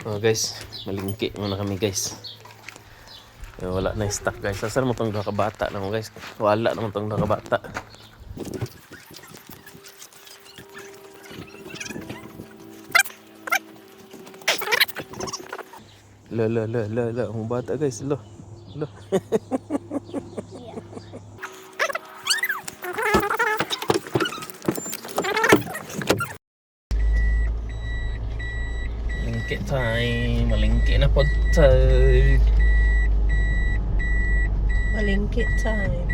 Oh guys, malingki muna kami guys. Wala na stock guys. Saan mo itong nakabata naman guys? Wala naman itong nakabata. La. Ang bata guys. Lo. Malingki time. Malingki na po time. Malingki time.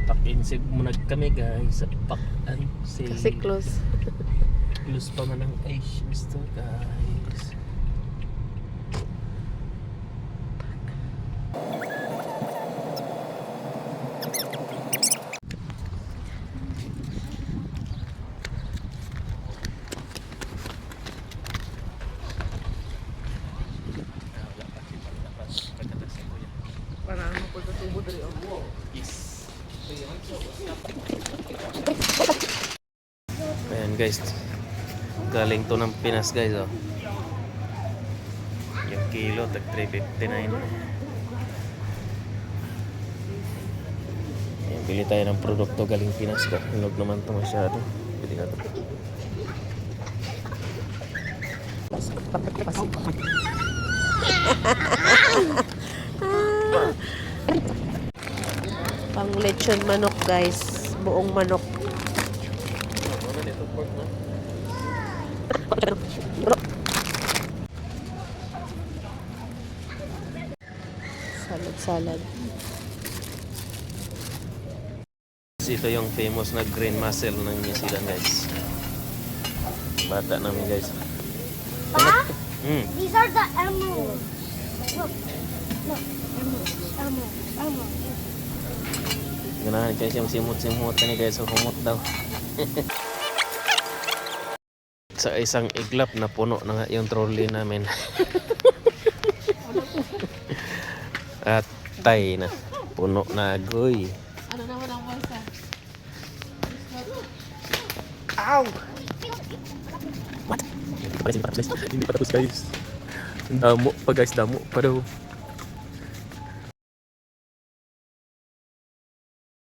Pakinsig muna kami guys sa Pakinsig. Kasi close. Close pa man ang ice mister guys. Para ano po sa tubo dali ako. Yes. Ayan guys. Galing to ng Pinas guys oh. Yung kilo tag 359. Ayan, bili tayo ng produkto galing Pinas ko. Hinog naman to masyado. Bili na to. Pang lechon manok guys. Buong manok. Salad. Ito yung famous na green mussel ng New Zealand guys. Bata namin guys. Pa? These are the emeralds. Look, emerald. Ganahan guys yung simut-simut ni guys. So humot daw. Sa isang iglap na puno na nga yung trolley namin. At tay na. Puno na agoy. Ano naman ang masa? Ow! What? Hindi pa tapos guys. Hindi pa tapos guys. Damo pa guys. Damo pa daw.